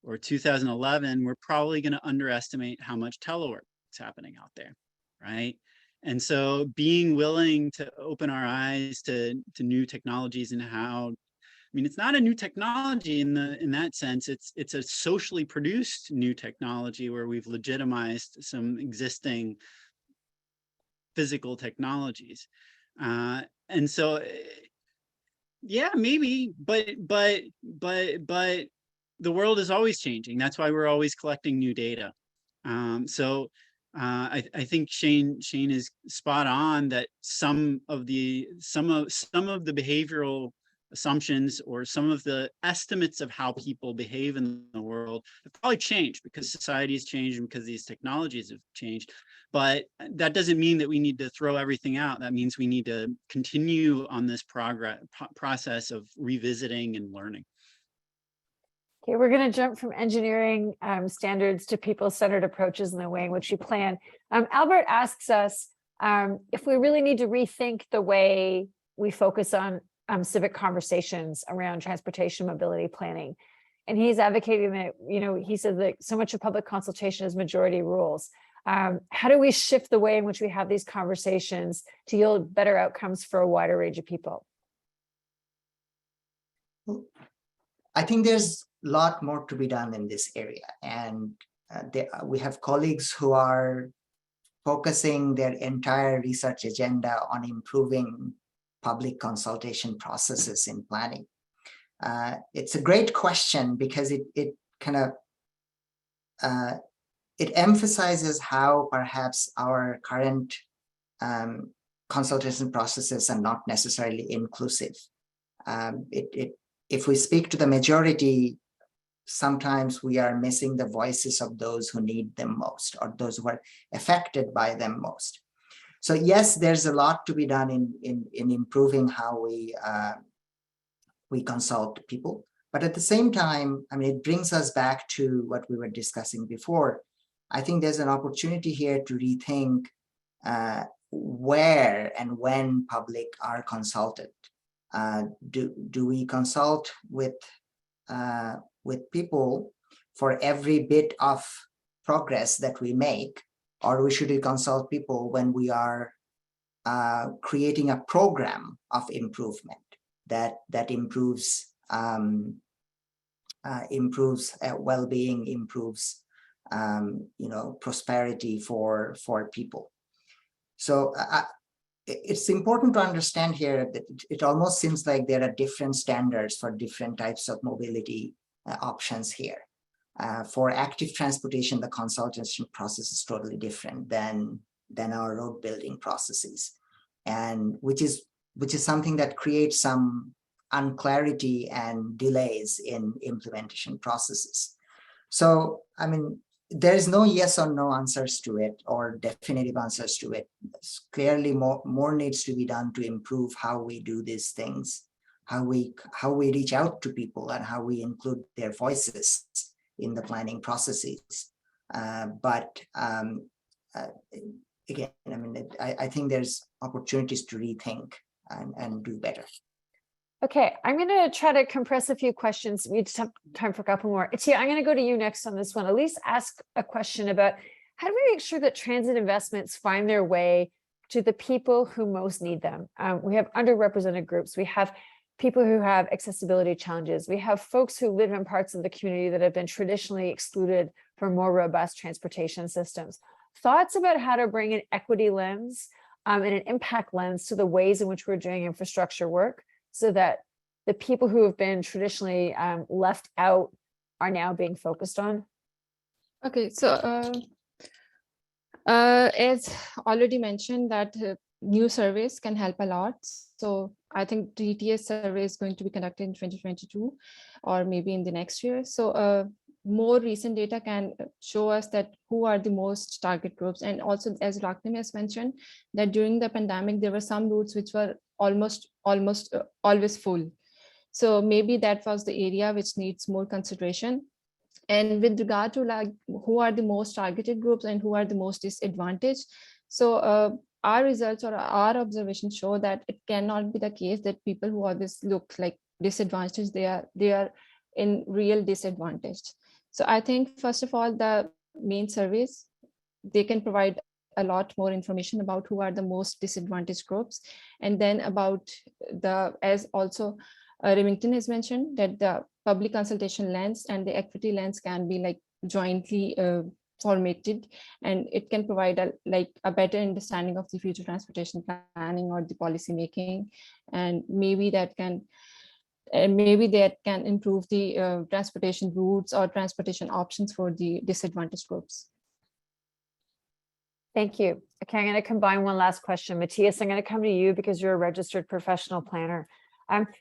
or 2011, we're probably going to underestimate how much telework is happening out there, right? And so being willing to open our eyes to new technologies and how, it's not a new technology in that sense. It's a socially produced new technology where we've legitimized some existing physical technologies. And so, yeah, maybe, but the world is always changing. That's why we're always collecting new data. So I think Shane is spot on that some of the behavioral assumptions or some of the estimates of how people behave in the world have probably changed because society has changed and because these technologies have changed. But that doesn't mean that we need to throw everything out. That means we need to continue on this process of revisiting and learning. Okay, we're going to jump from engineering standards to people-centered approaches in the way in which you plan. Albert asks us if we really need to rethink the way we focus on civic conversations around transportation mobility planning. And he's advocating that, he said that so much of public consultation is majority rules. How do we shift the way in which we have these conversations to yield better outcomes for a wider range of people? I think there's a lot more to be done in this area. And we have colleagues who are focusing their entire research agenda on improving public consultation processes in planning. It's a great question because it kind of it emphasizes how perhaps our current consultation processes are not necessarily inclusive. If we speak to the majority, sometimes we are missing the voices of those who need them most or those who are affected by them most. So yes, there's a lot to be done in improving how we consult people. But at the same time, I mean, it brings us back to what we were discussing before. I think there's an opportunity here to rethink where and when public are consulted. Do we consult with people for every bit of progress that we make, or should we consult people when we are creating a program of improvement that improves well-being, improves prosperity for people. So it's important to understand here that it almost seems like there are different standards for different types of mobility options here. For active transportation, the consultation process is totally different than our road building processes, and which is something that creates some unclarity and delays in implementation processes. So, I mean, there is no yes or no answers to it or definitive answers to it. Clearly, more needs to be done to improve how we do these things, how we reach out to people, and how we include their voices in the planning processes. Again, I mean, I think there's opportunities to rethink and do better. Okay, I'm going to try to compress a few questions. We just have time for a couple more. Attiya, I'm going to go to you next on this one. At least ask a question about how do we make sure that transit investments find their way to the people who most need them? We have underrepresented groups. We have people who have accessibility challenges. We have folks who live in parts of the community that have been traditionally excluded from more robust transportation systems. Thoughts about how to bring an equity lens and an impact lens to the ways in which we're doing infrastructure work, so that the people who have been traditionally left out are now being focused on? Okay, so as already mentioned, that new surveys can help a lot. So I think the ETS survey is going to be conducted in 2022 or maybe in the next year. So more recent data can show us that who are the most target groups. And also, as Raktim has mentioned, that during the pandemic, there were some routes which were almost always full. So maybe that was the area which needs more consideration. And with regard to like who are the most targeted groups and who are the most disadvantaged, so our results or our observations show that it cannot be the case that people who always look like disadvantaged, they are in real disadvantaged. So I think first of all, the main surveys, they can provide a lot more information about who are the most disadvantaged groups, and then about the, as also Remington has mentioned, that the public consultation lens and the equity lens can be like jointly formatted, and it can provide a better understanding of the future transportation planning or the policy making, and maybe that can improve the transportation routes or transportation options for the disadvantaged groups. Thank you. Okay, I'm going to combine one last question. Matthias, I'm going to come to you because you're a registered professional planner.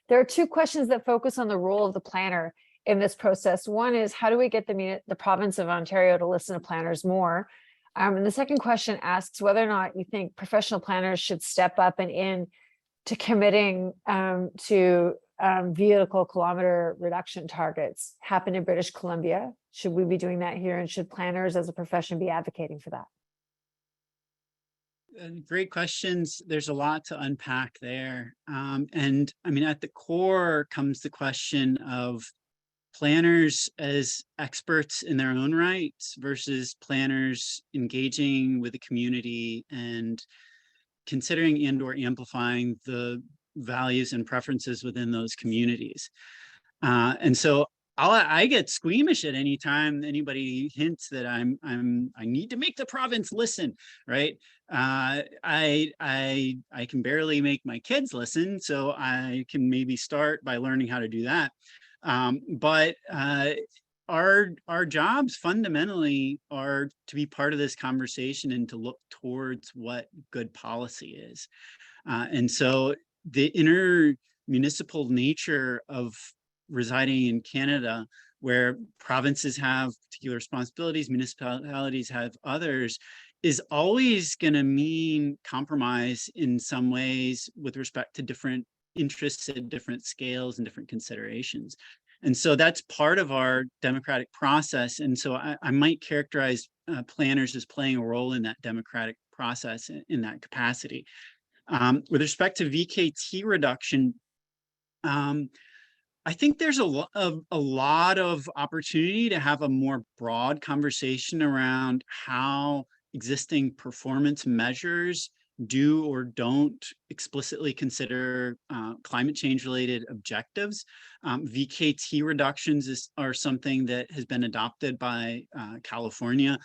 There are two questions that focus on the role of the planner in this process. One is, how do we get the province of Ontario to listen to planners more? And the second question asks whether or not you think professional planners should step up and in to committing to vehicle kilometer reduction targets. Happened in British Columbia. Should we be doing that here? And should planners as a profession be advocating for that? Great questions. There's a lot to unpack there. And I mean, at the core comes the question of planners as experts in their own rights versus planners engaging with the community and considering and/or amplifying the values and preferences within those communities. And so I get squeamish at any time anybody hints that I need to make the province listen, right? I can barely make my kids listen, so I can maybe start by learning how to do that. But our jobs fundamentally are to be part of this conversation and to look towards what good policy is. And so the intermunicipal nature of residing in Canada, where provinces have particular responsibilities, municipalities have others, is always going to mean compromise in some ways with respect to different interests at different scales and different considerations. And so that's part of our democratic process. And so I might characterize planners as playing a role in that democratic process in that capacity. With respect to VKT reduction, I think there's a lot of opportunity to have a more broad conversation around how existing performance measures do or don't explicitly consider climate change related objectives. VKT reductions are something that has been adopted by California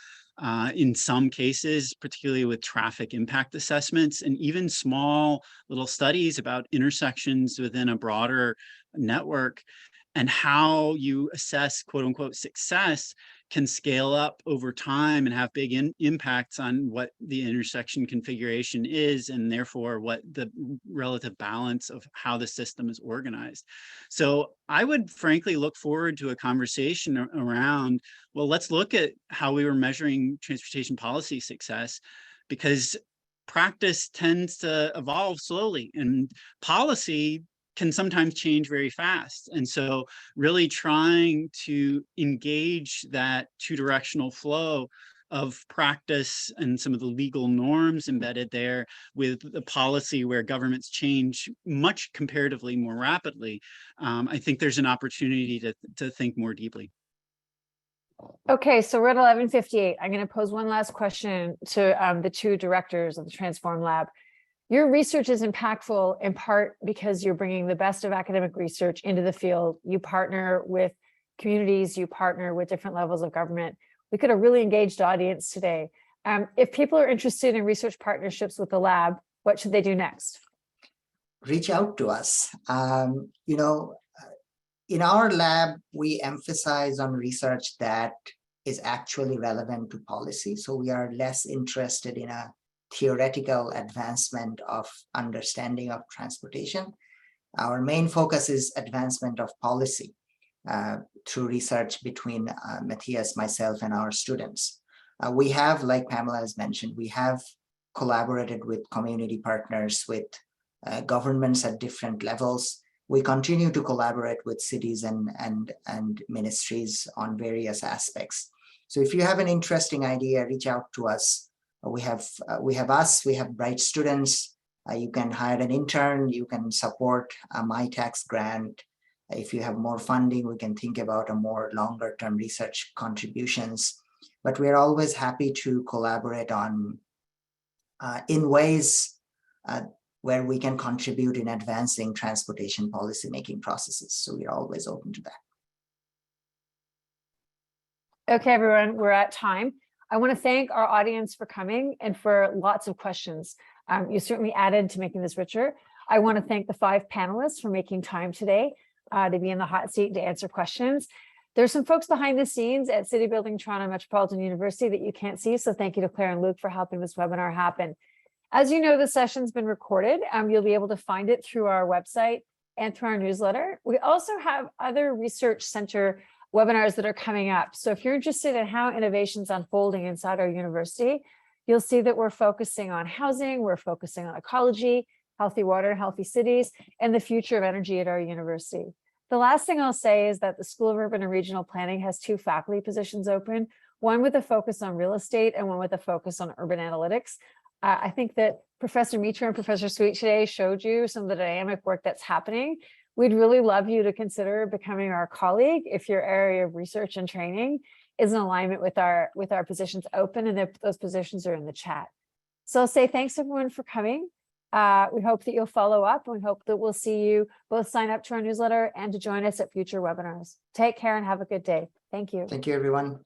in some cases, particularly with traffic impact assessments, and even small little studies about intersections within a broader network, and how you assess quote unquote success can scale up over time and have big impacts on what the intersection configuration is, and therefore what the relative balance of how the system is organized. So I would frankly look forward to a conversation around, well, let's look at how we were measuring transportation policy success, because practice tends to evolve slowly and policy can sometimes change very fast. And so really trying to engage that two-directional flow of practice and some of the legal norms embedded there with the policy where governments change much comparatively more rapidly, I think there's an opportunity to think more deeply. Okay, so we're at 11:58. I'm going to pose one last question to the two directors of the Transform Lab. Your research is impactful in part because you're bringing the best of academic research into the field. You partner with communities, you partner with different levels of government. We could have really engaged audience today. If people are interested in research partnerships with the lab, what should they do next? Reach out to us. You know, in our lab, we emphasize on research that is actually relevant to policy. So we are less interested in a theoretical advancement of understanding of transportation. Our main focus is advancement of policy through research between Matthias, myself, and our students. We have, like Pamela has mentioned, we have collaborated with community partners, with governments at different levels. We continue to collaborate with cities and ministries on various aspects. So if you have an interesting idea, reach out to us. We have bright students. You can hire an intern. You can support a MyTax grant. If you have more funding, we can think about a more longer term research contributions. But we're always happy to collaborate on in ways where we can contribute in advancing transportation policy making processes. So we're always open to that. Okay, everyone, we're at time. I want to thank our audience for coming and for lots of questions. You certainly added to making this richer. I want to thank the 5 panelists for making time today to be in the hot seat to answer questions. There's some folks behind the scenes at City Building Toronto Metropolitan University that you can't see, so thank you to Claire and Luke for helping this webinar happen. As you know, the session's been recorded. You'll be able to find it through our website and through our newsletter. We also have other research center webinars that are coming up. So if you're interested in how innovation's unfolding inside our university, you'll see that we're focusing on housing, we're focusing on ecology, healthy water, healthy cities, and the future of energy at our university. The last thing I'll say is that the School of Urban and Regional Planning has 2 faculty positions open, one with a focus on real estate and one with a focus on urban analytics. I think that Professor Mitra and Professor Sweet today showed you some of the dynamic work that's happening. We'd really love you to consider becoming our colleague if your area of research and training is in alignment with our positions open, and those positions are in the chat. So I'll say thanks everyone for coming. We hope that you'll follow up, and we hope that we'll see you both sign up to our newsletter and to join us at future webinars. Take care and have a good day. Thank you. Thank you, everyone.